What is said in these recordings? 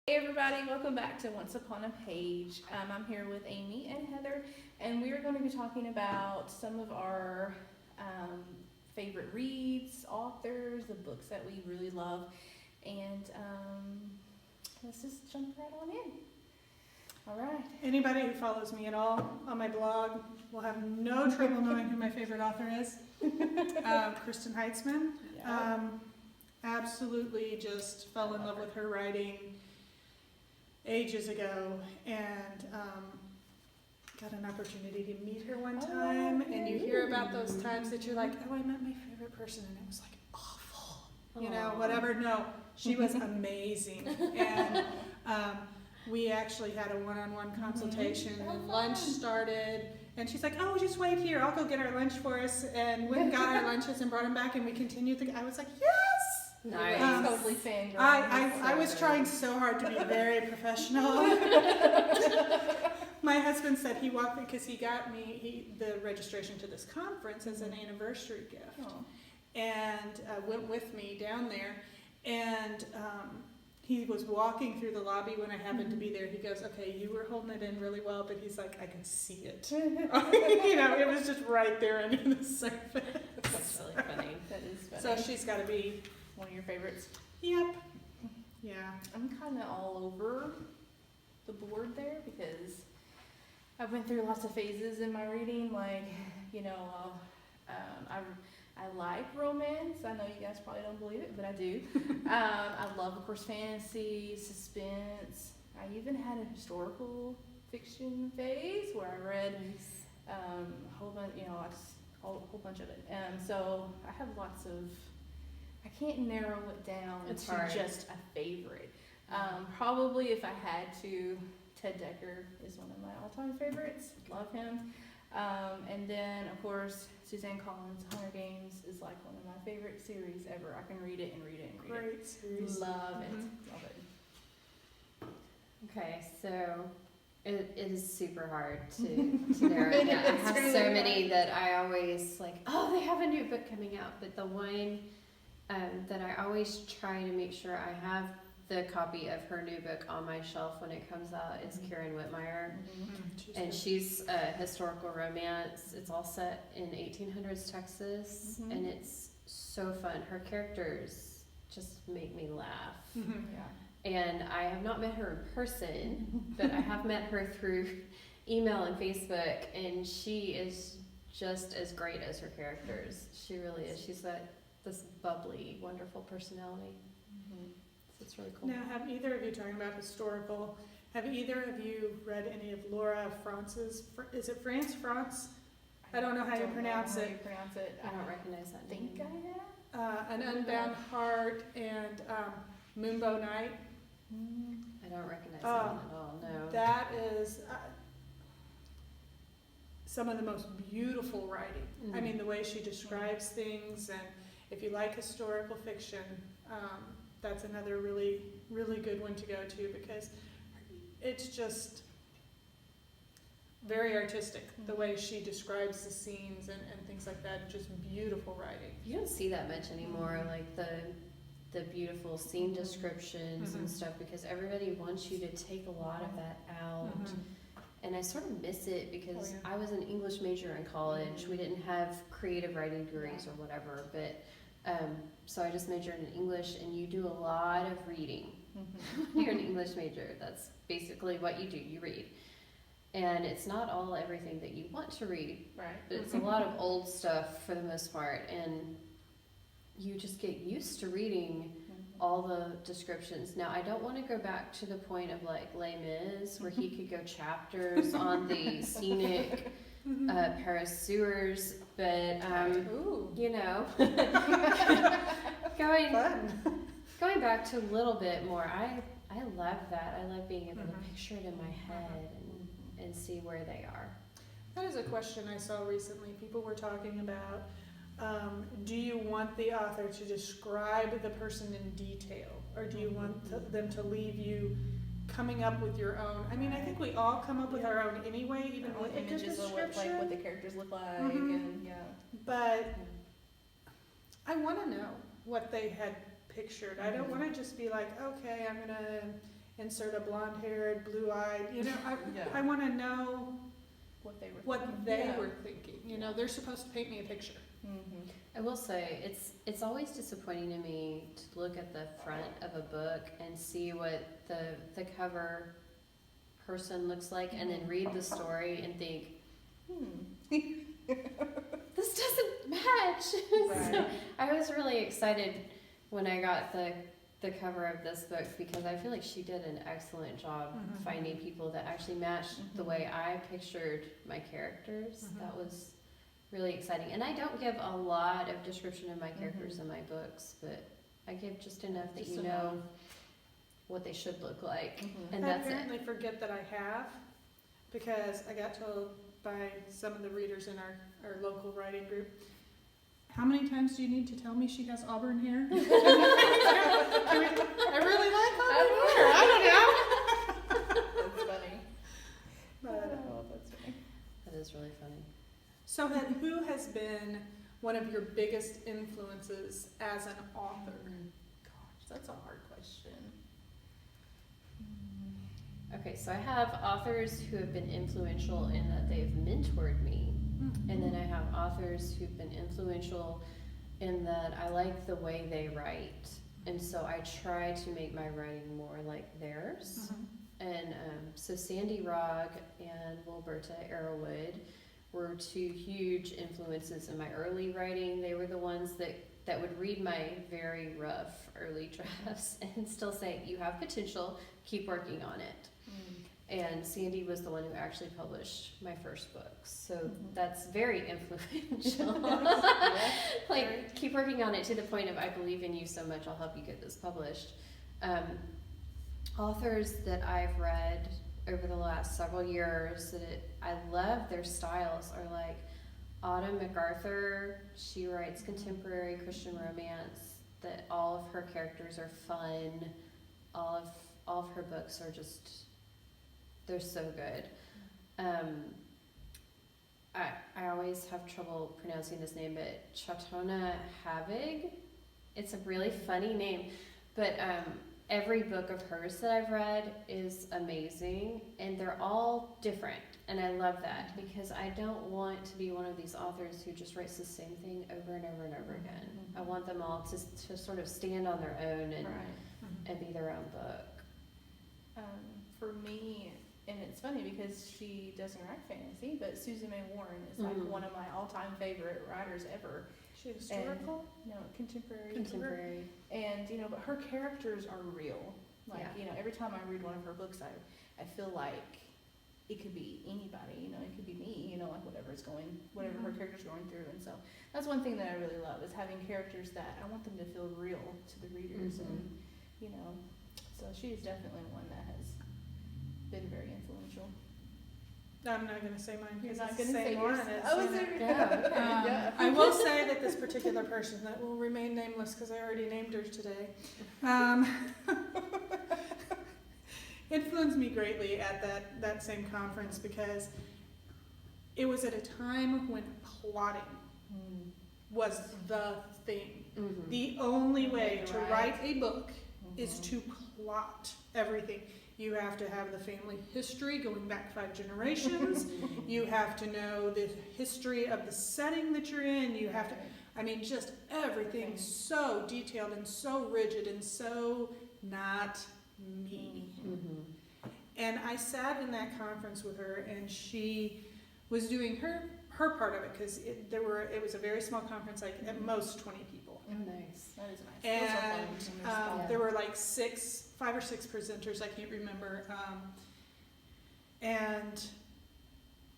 Hey everybody, welcome back to Once Upon a Page. I'm here with Amy and Heather, and we are going to be talking about some of our favorite reads, authors, the books that we really love, and let's just jump right on in. All right. Anybody who follows me at all on my blog will have no trouble knowing who my favorite author is. Kristen Heitzman. Yeah. Absolutely just fell in love with her writing ages ago, and got an opportunity to meet her one time, and you hear about those times that you're like, oh, I met my favorite person and it was like awful, whatever. No, she was amazing. And we actually had a one-on-one consultation, and lunch started, and she's like, oh, just wait here, I'll go get our lunch for us, and went and got our lunches and brought them back, and we continued. I was like, yes! Nice. Totally fangirl. I was trying so hard to be very professional. My husband said he walked because he got me the registration to this conference as an anniversary gift, and went with me down there. And he was walking through the lobby when I happened to be there. He goes, "Okay, you were holding it in really well," but he's like, "I can see it." It was just right there under the surface. That's really funny. That is funny. So she's got to be one of your favorites. Yep. Yeah. I'm kind of all over the board there because I went through lots of phases in my reading. Like, I like romance. I know you guys probably don't believe it, but I do. I love, of course, fantasy, suspense. I even had a historical fiction phase where I read a whole bunch, a whole bunch of it. So I have lots of. I can't narrow it down to just a favorite. Probably if I had to, Ted Dekker is one of my all-time favorites. Love him. And then, of course, Suzanne Collins' Hunger Games is like one of my favorite series ever. I can read it and read it and read it. Great series. Love it. Love it. Okay, so it is super hard to narrow it down. I have so many that I always like, oh, they have a new book coming out. But the one that I always try to make sure I have the copy of her new book on my shelf when it comes out is Karen Whitmire. And she's a historical romance. It's all set in 1800s Texas, and it's so fun. Her characters just make me laugh. And I have not met her in person, but I have met her through email and Facebook, and she is just as great as her characters. She really is. She's got this bubbly, wonderful personality. So it's really cool. Now, have either of you, talking about historical, have either of you read any of Laura France's, is it France? I don't know how you pronounce it. I don't recognize that I think name. I have. An Unbound Heart and Moonbow Night. I don't recognize that one at all, no. That is some of the most beautiful writing. I mean, the way she describes things, and if you like historical fiction, that's another really, really good one to go to because it's just very artistic, the way she describes the scenes and things like that. Just beautiful writing. You don't see that much anymore, like the beautiful scene descriptions and stuff, because everybody wants you to take a lot of that out. And I sort of miss it because I was an English major in college. We didn't have creative writing degrees or whatever, but so I just majored in English, and you do a lot of reading. You're an English major. That's basically what you do. You read. And it's not all everything that you want to read. Right. But it's a lot of old stuff for the most part. And you just get used to reading all the descriptions. Now, I don't want to go back to the point of like Les Mis, where he could go chapters on the scenic Paris sewers, but going back to a little bit more, I love that. I love being able to picture it in my head and see where they are. That is a question I saw recently. People were talking about, do you want the author to describe the person in detail, or do you want them to leave you coming up with your own? I mean, I think we all come up with our own anyway, even with a good description. What the characters look like, and But I want to know what they had pictured. I don't want to just be like, okay, I'm gonna insert a blonde-haired, blue-eyed, you know, Yeah. I want to know What they were what thinking. they Yeah. were thinking. You know, they're supposed to paint me a picture. Mhm. I will say it's always disappointing to me to look at the front of a book and see what the cover person looks like, and then read the story and think, this doesn't match. So I was really excited when I got the cover of this book, because I feel like she did an excellent job Mhm. finding people that actually matched the way I pictured my characters. Mhm. That was really exciting. And I don't give a lot of description of my characters in my books, but I give just enough that Just you know what they should look like. Mhm. And I that's it. apparently forget that I have, because I got told by some of the readers in our local writing group, how many times do you need to tell me she has auburn hair? I really like auburn hair. I don't know. That's funny. But, Oh, that's funny. That is really funny. so who has been one of your biggest influences as an author? Gosh, that's a hard question. Okay, so I have authors who have been influential in that they've mentored me. And then I have authors who've been influential in that I like the way they write. And so I try to make my writing more like theirs. Mhm. And so Sandy Rogg and ErinRHoward were two huge influences in my early writing. They were the ones that would read my very rough early drafts and still say, you have potential, keep working on it. And Sandy was the one who actually published my first book. So that's very influential. Like, keep working on it to the point of, I believe in you so much, I'll help you get this published. Authors that I've read over the last several years that I love their styles are like Autumn MacArthur. She writes contemporary Christian romance that all of her characters are fun. All of her books are just, they're so good. I always have trouble pronouncing this name, but Chatona Havig. It's a really funny name, but every book of hers that I've read is amazing, and they're all different, and I love that, because I don't want to be one of these authors who just writes the same thing over and over and over again. I want them all to sort of stand on their own and be their own book. For me, and it's funny because she doesn't write fantasy, but Susan May Warren is like one of my all-time favorite writers ever. She historical? No, contemporary. Contemporary. And, you know, but her characters are real. Like, Yeah. you know, every time I read one of her books, I feel like it could be anybody, you know, it could be me, you know, like whatever her character's going through. And so that's one thing that I really love, is having characters that I want them to feel real to the readers. And, you know, so she is definitely one that has been very influential. I'm not going to say mine You're because not it's going the to say same one. yours. It's, Oh, you is know, it? Yeah. I will say that this particular person that will remain nameless, because I already named her today, influenced me greatly at that same conference, because it was at a time when plotting was the thing. The only way to write a book is to plot everything. You have to have the family history going back 5 generations. You have to know the history of the setting that you're in. You have to, I mean, just everything so detailed and so rigid and so not me. And I sat in that conference with her, and she was doing her part of it, because it was a very small conference, like at most 20 people. Nice. That is nice. And Those are fun. there were like 5 or 6 presenters, I can't remember. And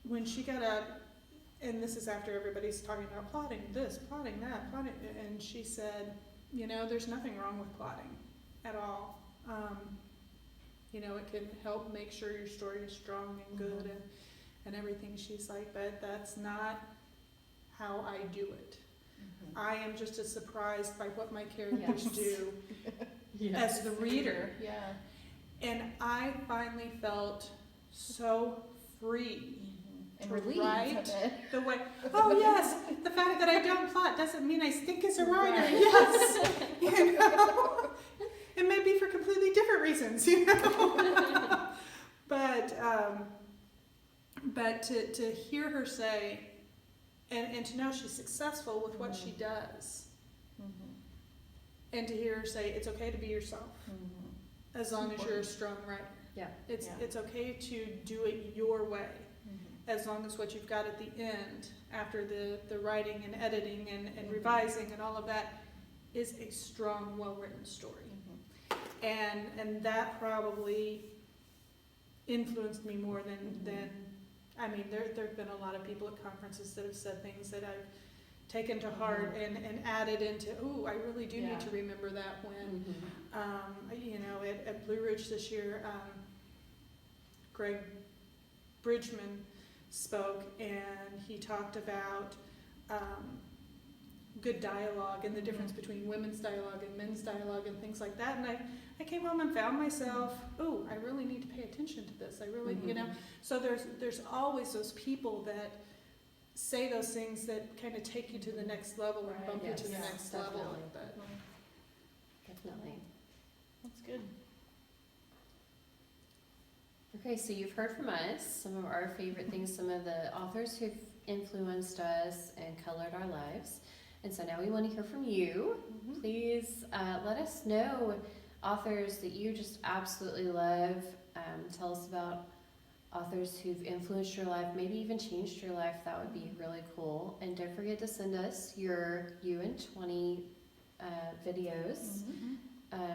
when she got up, and this is after everybody's talking about plotting this, plotting that, plotting, and she said, you know, there's nothing wrong with plotting at all. You know, it can help make sure your story is strong and good and everything. She's like, but that's not how I do it. I am just as surprised by what my characters do as the reader. Yeah. And I finally felt so free And to relieved. write the way. Oh yes, the fact that I don't plot doesn't mean I stink as a writer. Right. Yes, you know. It may be for completely different reasons, you know. But to hear her say, and to know she's successful with what she does, and to hear her say it's okay to be yourself, as long as you're a strong writer. Yeah. It's okay to do it your way, as long as what you've got at the end, after the writing and editing and revising and all of that, is a strong, well-written story. And that probably influenced me more than I mean, there have been a lot of people at conferences that have said things that I've taken to heart and added into, I really do need to remember that when, you know, at Blue Ridge this year, Greg Bridgman spoke, and he talked about good dialogue and the difference between women's dialogue and men's dialogue and things like that. And I came home and found myself, I really need to pay attention to this. I really, you know, so there's always those people that say those things that kind of take you to the next level and bump you to the next level. But Definitely. That's good. Okay, so you've heard from us some of our favorite things, some of the authors who've influenced us and colored our lives. And so now we want to hear from you. Please let us know authors that you just absolutely love. Tell us about authors who've influenced your life, maybe even changed your life. That would be really cool. And don't forget to send us your You in 20 videos.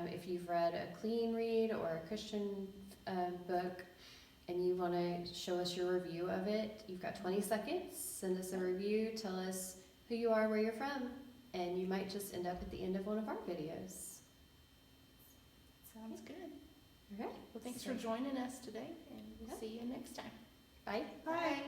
If you've read a clean read or a Christian book and you want to show us your review of it, you've got 20 seconds. Send us a review. Tell us who you are, where you're from, and you might just end up at the end of one of our videos. Sounds good. Okay. Well, thanks for joining us today, and we'll see you next time. Bye. bye.